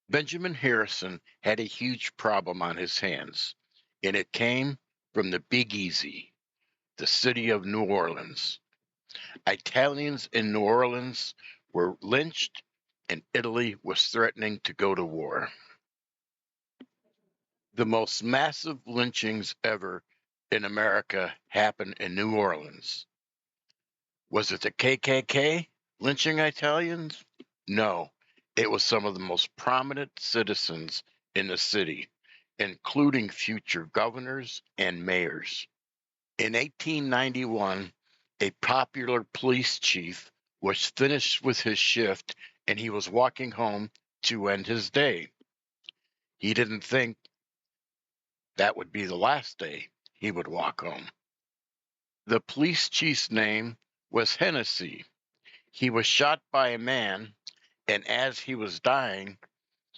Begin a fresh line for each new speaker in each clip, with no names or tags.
Benjamin Harrison had a huge problem on his hands, and it came from the Big Easy, the city of New Orleans. Italians in New Orleans were lynched, and Italy was threatening to go to war. The most massive lynchings ever in America happened in New Orleans. Was it the KKK lynching Italians? No, it was some of the most prominent citizens in the city, including future governors and mayors. In 1891, a popular police chief was finished with his shift and he was walking home to end his day. He didn't think that would be the last day he would walk home. The police chief's name was Hennessy. He was shot by a man, and as he was dying,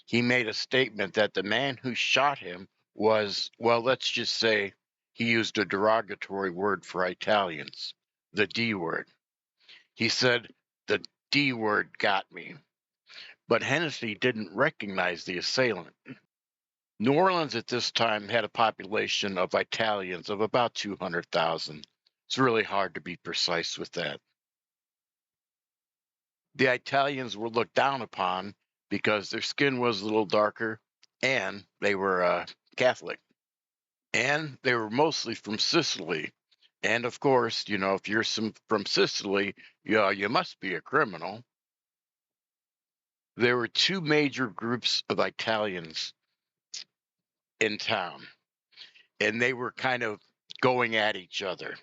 he made a statement that the man who shot him was, well, let's just say he used a derogatory word for Italians, the D word. He said, the D word got me. But Hennessy didn't recognize the assailant. New Orleans at this time had a population of Italians of about 200,000. It's really hard to be precise with that. The Italians were looked down upon because their skin was a little darker and they were Catholic. And they were mostly from Sicily. And of course, if you're from Sicily, you must be a criminal. There were two major groups of Italians in town, and they were kind of going at each other.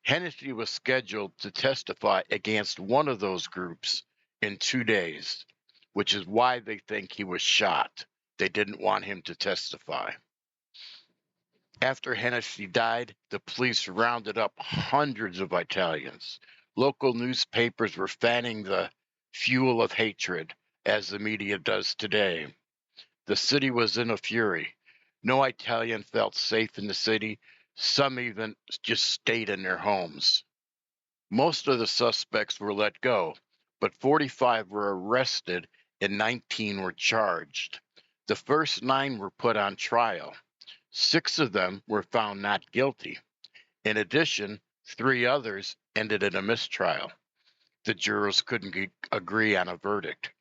Hennessy was scheduled to testify against one of those groups in 2 days, which is why they think he was shot. They didn't want him to testify. After Hennessy died, the police rounded up hundreds of Italians. Local newspapers were fanning the fuel of hatred, as the media does today. The city was in a fury. No Italian felt safe in the city. Some even just stayed in their homes. Most of the suspects were let go, but 45 were arrested and 19 were charged. The first 9 were put on trial. 6 of them were found not guilty. In addition, 3 others ended in a mistrial. The jurors couldn't agree on a verdict.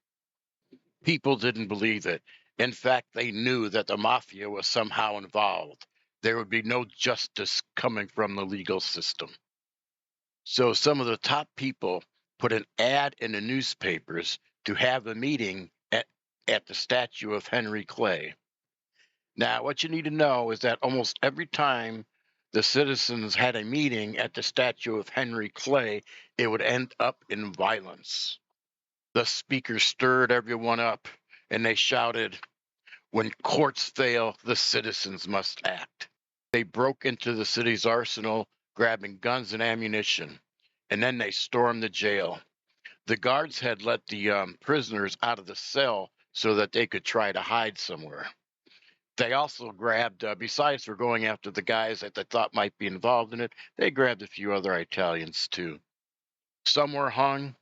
People didn't believe it. In fact, they knew that the mafia was somehow involved. There would be no justice coming from the legal system. So some of the top people put an ad in the newspapers to have a meeting at the statue of Henry Clay. Now, what you need to know is that almost every time the citizens had a meeting at the statue of Henry Clay, it would end up in violence. The speaker stirred everyone up and they shouted, "When courts fail, the citizens must act." They broke into the city's arsenal, grabbing guns and ammunition, and then they stormed the jail. The guards had let the prisoners out of the cell so that they could try to hide somewhere. They also grabbed, besides for going after the guys that they thought might be involved in it, they grabbed a few other Italians too. Some were hung,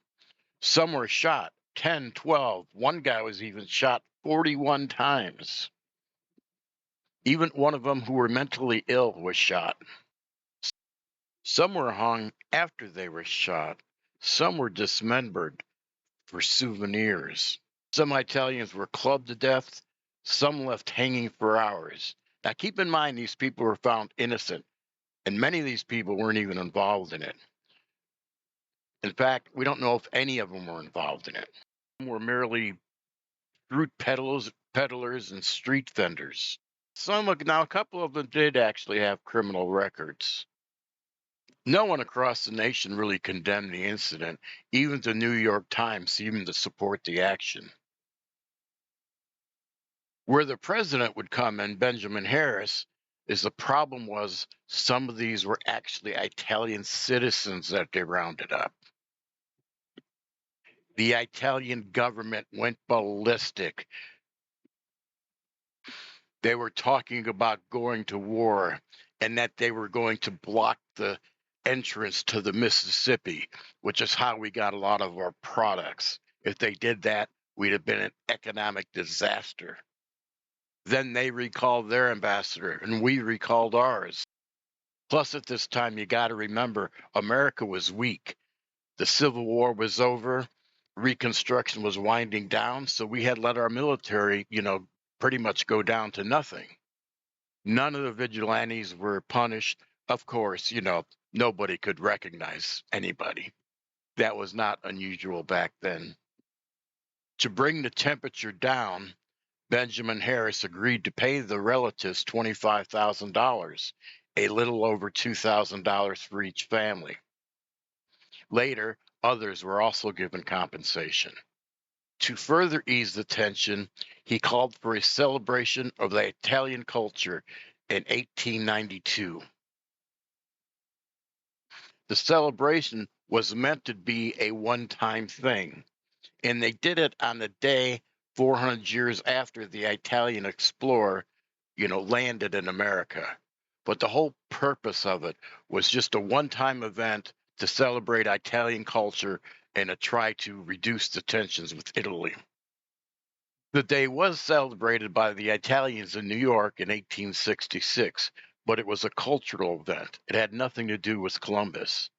some were shot 10, 12. One guy was even shot 41 times. Even one of them who were mentally ill was shot. Some were hung after they were shot. Some were dismembered for souvenirs. Some Italians were clubbed to death. Some left hanging for hours. Now, keep in mind, these people were found innocent, and many of these people weren't even involved in it. In fact, we don't know if any of them were involved in it. Some were merely fruit peddlers and street vendors. Now, a couple of them did actually have criminal records. No one across the nation really condemned the incident. Even the New York Times seemed to support the action. Where the president would come in, Benjamin Harris, is the problem was some of these were actually Italian citizens that they rounded up. The Italian government went ballistic. They were talking about going to war and that they were going to block the entrance to the Mississippi, which is how we got a lot of our products. If they did that, we'd have been an economic disaster. Then they recalled their ambassador, and we recalled ours. Plus, at this time, you got to remember, America was weak. The Civil War was over. Reconstruction was winding down. So we had let our military, pretty much go down to nothing. None of the vigilantes were punished. Of course, nobody could recognize anybody. That was not unusual back then. To bring the temperature down, Benjamin Harris agreed to pay the relatives $25,000, a little over $2,000 for each family. Later, others were also given compensation. To further ease the tension, he called for a celebration of the Italian culture in 1892. The celebration was meant to be a one-time thing, and they did it on the day 400 years after the Italian explorer, landed in America. But the whole purpose of it was just a one-time event to celebrate Italian culture and to try to reduce the tensions with Italy. The day was celebrated by the Italians in New York in 1866, but it was a cultural event. It had nothing to do with Columbus.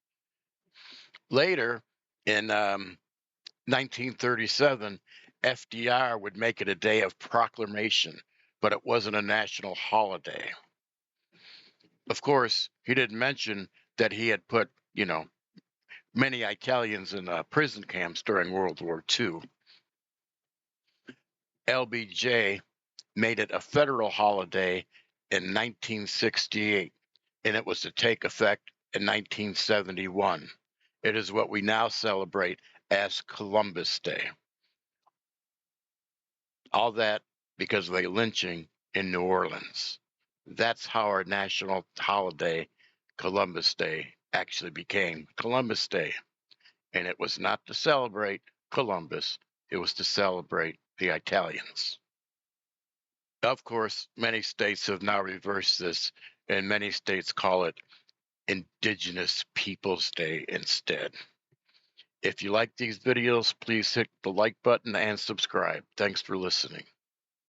Later, in 1937, FDR would make it a day of proclamation, but it wasn't a national holiday. Of course, he didn't mention that he had put, many Italians in prison camps during World War II. LBJ made it a federal holiday in 1968, and it was to take effect in 1971. It is what we now celebrate as Columbus Day. All that because of a lynching in New Orleans. That's how our national holiday, Columbus Day, actually became Columbus Day. And it was not to celebrate Columbus, it was to celebrate the Italians. Of course, many states have now reversed this, and many states call it Indigenous Peoples Day instead. If you like these videos, please hit the like button and subscribe. Thanks for listening.